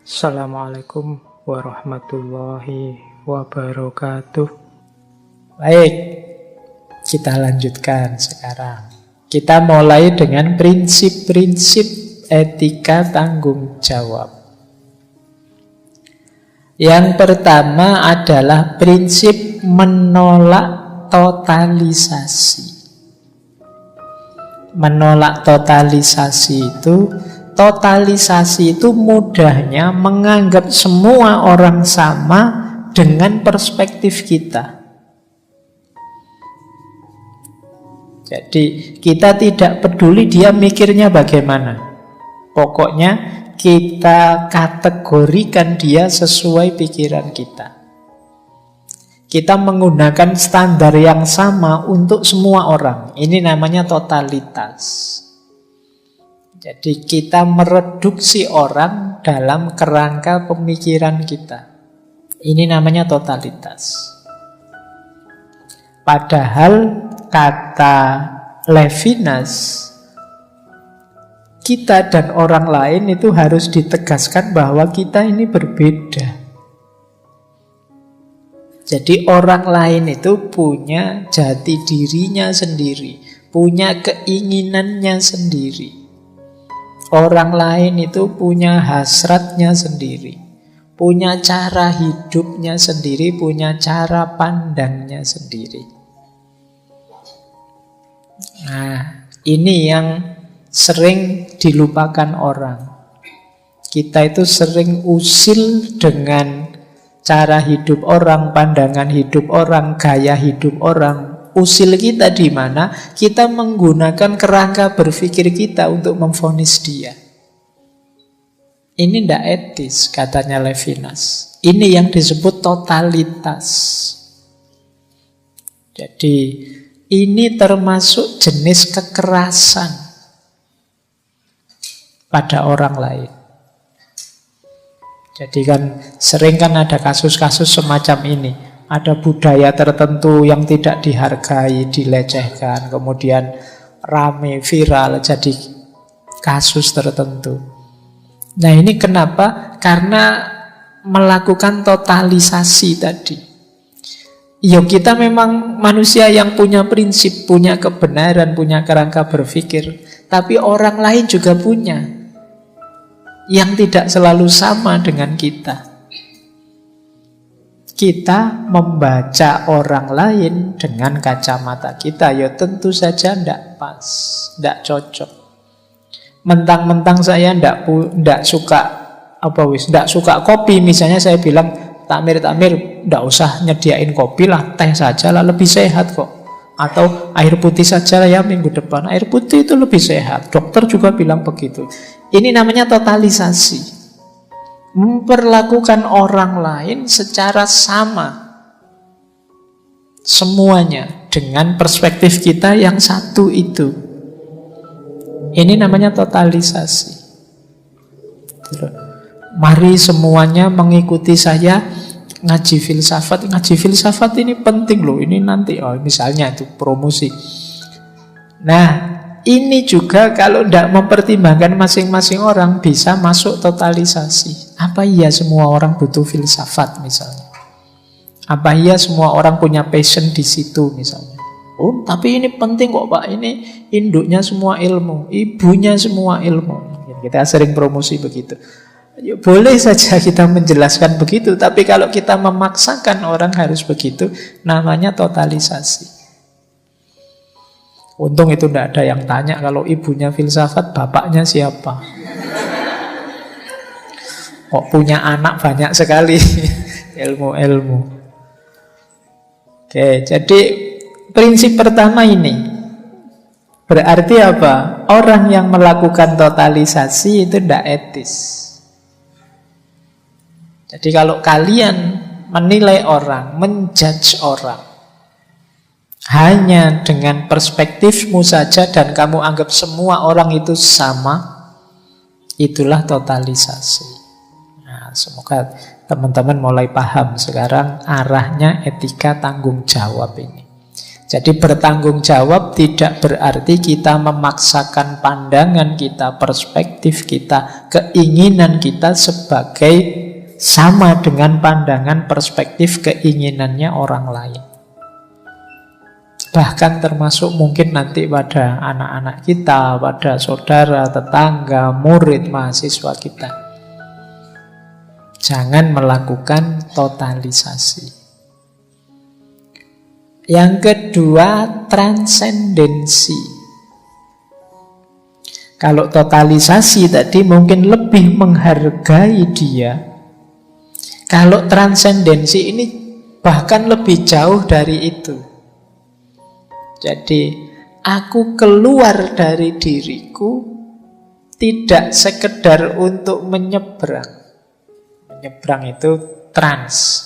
Assalamualaikum warahmatullahi wabarakatuh. Baik, kita lanjutkan sekarang. Kita mulai dengan prinsip-prinsip etika tanggung jawab. Yang pertama adalah prinsip menolak totalisasi. Menolak totalisasi itu mudahnya menganggap semua orang sama dengan perspektif kita. Jadi kita tidak peduli dia mikirnya bagaimana. Pokoknya kita kategorikan dia sesuai pikiran kita. Kita menggunakan standar yang sama untuk semua orang. Ini namanya totalitas. Jadi kita mereduksi orang dalam kerangka pemikiran kita. Ini namanya totalitas. Padahal kata Levinas, kita dan orang lain itu harus ditegaskan bahwa kita ini berbeda. Jadi orang lain itu punya jati dirinya sendiri, punya keinginannya sendiri. Orang lain itu punya hasratnya sendiri, punya cara hidupnya sendiri, punya cara pandangnya sendiri. Nah, ini yang sering dilupakan orang. Kita itu sering usil dengan cara hidup orang, pandangan hidup orang, gaya hidup orang. Usil kita di mana? Kita menggunakan kerangka berpikir kita untuk memvonis dia. Ini tidak etis, katanya Levinas. Ini yang disebut totalitas. Jadi ini termasuk jenis kekerasan pada orang lain. Jadi kan sering kan ada kasus-kasus semacam ini. Ada budaya tertentu yang tidak dihargai, dilecehkan, kemudian rame, viral, jadi kasus tertentu. Nah ini kenapa? Karena melakukan totalisasi tadi. Ya kita memang manusia yang punya prinsip, punya kebenaran, punya kerangka berpikir. Tapi orang lain juga punya yang tidak selalu sama dengan kita. Kita membaca orang lain dengan kacamata kita, ya tentu saja tidak pas, tidak cocok. Mentang-mentang saya tidak suka tidak suka kopi, misalnya saya bilang, Takmir, tidak usah nyediain kopi lah, teh saja lah, lebih sehat kok. Atau air putih saja ya minggu depan, air putih itu lebih sehat. Dokter juga bilang begitu. Ini namanya totalisasi. Memperlakukan orang lain secara sama, semuanya dengan perspektif kita yang satu itu. Ini namanya totalisasi. Mari semuanya mengikuti saya ngaji filsafat. Ngaji filsafat ini penting loh. Ini nanti misalnya itu promosi. Nah ini juga kalau tidak mempertimbangkan masing-masing orang bisa masuk totalisasi. Apa iya semua orang butuh filsafat misalnya? Apa iya semua orang punya passion di situ misalnya? Oh tapi ini penting kok Pak. Ini induknya semua ilmu, ibunya semua ilmu. Kita sering promosi begitu. Ya, boleh saja kita menjelaskan begitu, tapi kalau kita memaksakan orang harus begitu, namanya totalisasi. Untung itu tidak ada yang tanya kalau ibunya filsafat, bapaknya siapa. Kok punya anak banyak sekali ilmu-ilmu. Oke, jadi prinsip pertama ini berarti apa? Orang yang melakukan totalisasi itu tidak etis. Jadi kalau kalian menilai orang, menjudge orang hanya dengan perspektifmu saja dan kamu anggap semua orang itu sama, itulah totalisasi. Nah, semoga teman-teman mulai paham sekarang arahnya etika tanggung jawab ini. Jadi bertanggung jawab tidak berarti kita memaksakan pandangan kita, perspektif kita, keinginan kita sebagai sama dengan pandangan, perspektif, keinginannya orang lain. Bahkan termasuk mungkin nanti pada anak-anak kita, pada saudara, tetangga, murid, mahasiswa kita. Jangan melakukan totalisasi. Yang kedua, transendensi. Kalau totalisasi tadi mungkin lebih menghargai dia. Kalau transendensi ini bahkan lebih jauh dari itu. Jadi, aku keluar dari diriku tidak sekedar untuk menyeberang. Menyeberang itu trans.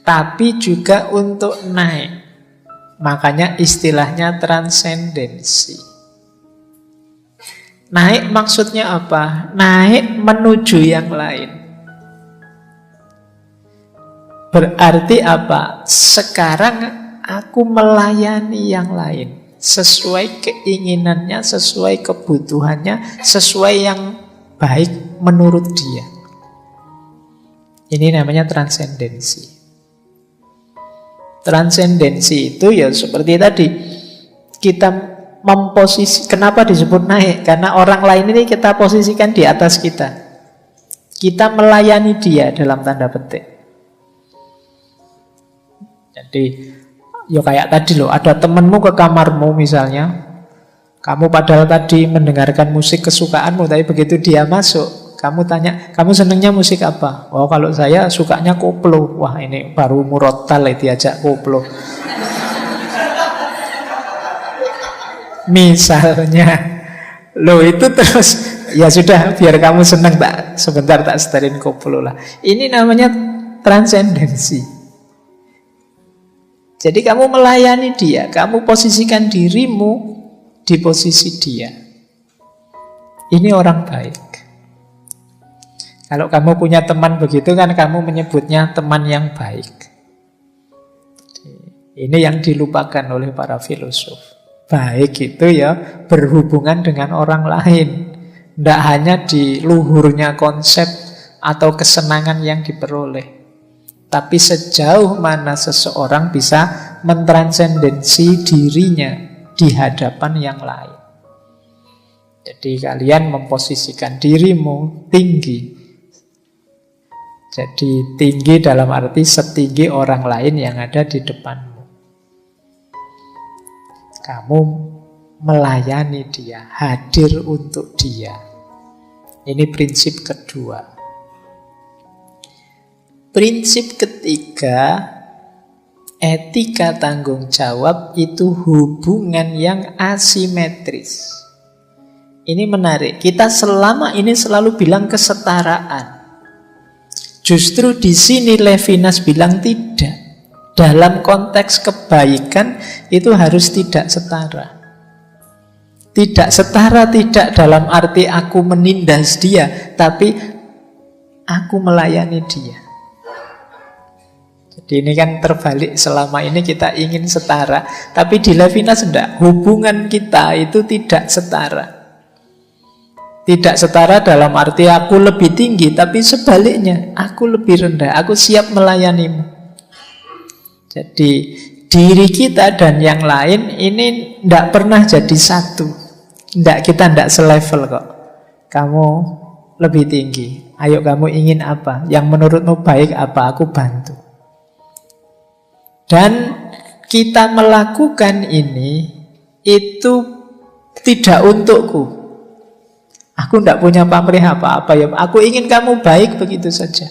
Tapi juga untuk naik. Makanya istilahnya transendensi. Naik maksudnya apa? Naik menuju yang lain. Berarti apa? Sekarang aku melayani yang lain sesuai keinginannya, sesuai kebutuhannya, sesuai yang baik menurut dia. Ini namanya transendensi. Transendensi itu ya seperti tadi, kita memposisi. Kenapa disebut naik? Karena orang lain ini kita posisikan di atas kita. Kita melayani dia dalam tanda petik. Jadi ya kayak tadi loh, ada temenmu ke kamarmu misalnya, kamu padahal tadi mendengarkan musik kesukaanmu, tapi begitu dia masuk, kamu tanya, kamu senengnya musik apa? Oh, kalau saya sukanya koplo. Wah, ini baru murotal diajak koplo. Misalnya, loh itu terus, ya sudah, biar kamu seneng, tak sebentar tak setelin koplo lah. Ini namanya transendensi. Jadi kamu melayani dia, kamu posisikan dirimu di posisi dia. Ini orang baik. Kalau kamu punya teman begitu kan kamu menyebutnya teman yang baik. Ini yang dilupakan oleh para filosof. Baik itu ya berhubungan dengan orang lain. Tidak hanya di luhurnya konsep atau kesenangan yang diperoleh. Tapi sejauh mana seseorang bisa mentransendensi dirinya di hadapan yang lain. Jadi kalian memposisikan dirimu tinggi. Jadi tinggi dalam arti setinggi orang lain yang ada di depanmu. Kamu melayani dia, hadir untuk dia. Ini prinsip kedua. Prinsip ketiga, etika tanggung jawab itu hubungan yang asimetris. Ini menarik. Kita selama ini selalu bilang kesetaraan. Justru di sini Levinas bilang tidak. Dalam konteks kebaikan itu harus tidak setara. Tidak setara tidak dalam arti aku menindas dia, tapi aku melayani dia. Jadi ini kan terbalik, selama ini kita ingin setara, tapi di Levinas tidak. Hubungan kita itu tidak setara. Tidak setara dalam arti aku lebih tinggi, tapi sebaliknya, aku lebih rendah, aku siap melayanimu. Jadi diri kita dan yang lain ini tidak pernah jadi satu. Kita tidak selevel kok. Kamu lebih tinggi, ayo kamu ingin apa? Yang menurutmu baik apa? Aku bantu. Dan kita melakukan ini itu tidak untukku. Aku tidak punya pamrih apa-apa ya. Aku ingin kamu baik begitu saja.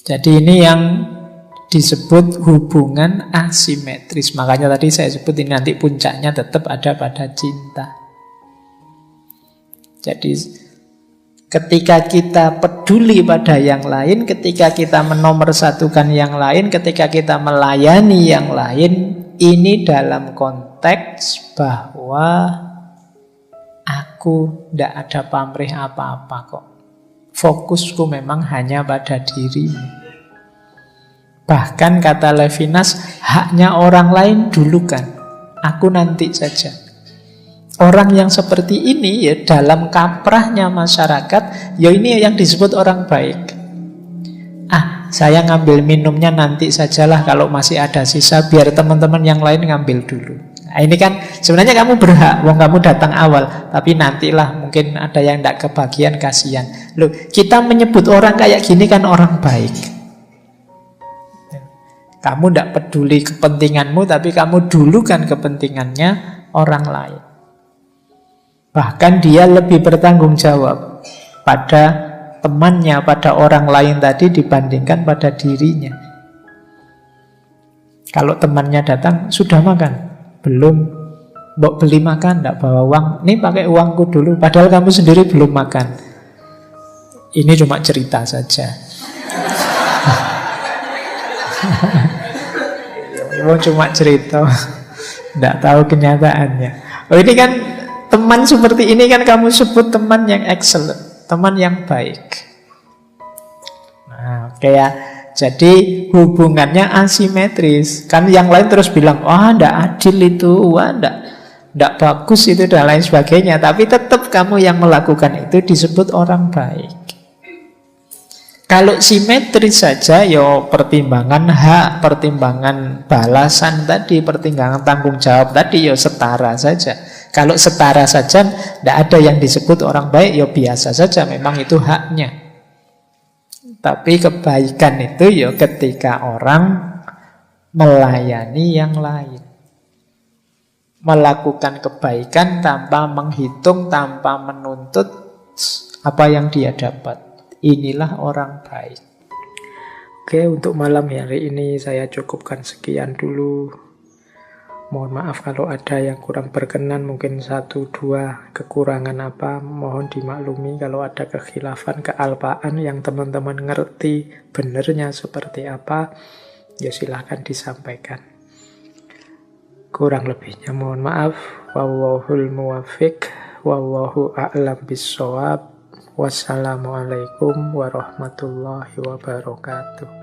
Jadi ini yang disebut hubungan asimetris. Makanya tadi saya sebut ini nanti puncaknya tetap ada pada cinta. Jadi ketika kita peduli pada yang lain, ketika kita menomorsatukan yang lain, ketika kita melayani yang lain, ini dalam konteks bahwa aku tidak ada pamrih apa-apa kok. Fokusku memang hanya pada dirimu. Bahkan kata Levinas, haknya orang lain dulukan, aku nanti saja. Orang yang seperti ini ya dalam kaprahnya masyarakat, ya ini yang disebut orang baik. Saya ngambil minumnya nanti sajalah, kalau masih ada sisa biar teman-teman yang lain ngambil dulu. Nah, ini kan sebenarnya kamu berhak, wong kamu datang awal, tapi nantilah mungkin ada yang tidak kebagian, kasihan. Loh, kita menyebut orang kayak gini kan orang baik. Kamu tidak peduli kepentinganmu, tapi kamu dulukan kepentingannya orang lain. Bahkan dia lebih bertanggung jawab pada temannya, pada orang lain tadi dibandingkan pada dirinya. Kalau temannya datang, sudah makan? Belum. Mbok beli makan, tidak bawa uang. Nih pakai uangku dulu, padahal kamu sendiri belum makan. Ini cuma cerita saja. Cuma cerita, tidak tahu kenyataannya. Ini kan teman seperti ini kan kamu sebut teman yang excellent, teman yang baik. Nah, kayak jadi hubungannya asimetris. Kan yang lain terus bilang, wah ndak adil itu, wah ndak bagus itu dan lain sebagainya. Tapi tetap kamu yang melakukan itu disebut orang baik. Kalau simetris saja, ya pertimbangan hak, pertimbangan balasan tadi, pertimbangan tanggung jawab tadi, ya setara saja. Kalau setara saja, tidak ada yang disebut orang baik, ya biasa saja, memang itu haknya. Tapi kebaikan itu ya ketika orang melayani yang lain. Melakukan kebaikan tanpa menghitung, tanpa menuntut apa yang dia dapat. Inilah orang baik. Oke, untuk malam hari ini saya cukupkan sekian dulu. Mohon maaf kalau ada yang kurang berkenan, mungkin 1-2 kekurangan apa, mohon dimaklumi. Kalau ada kekhilafan, kealpaan yang teman-teman ngerti benernya seperti apa, ya silahkan disampaikan. Kurang lebihnya mohon maaf. Wallahul muwaffiq, wallahu a'lam bissawab. Wassalamualaikum warahmatullahi wabarakatuh.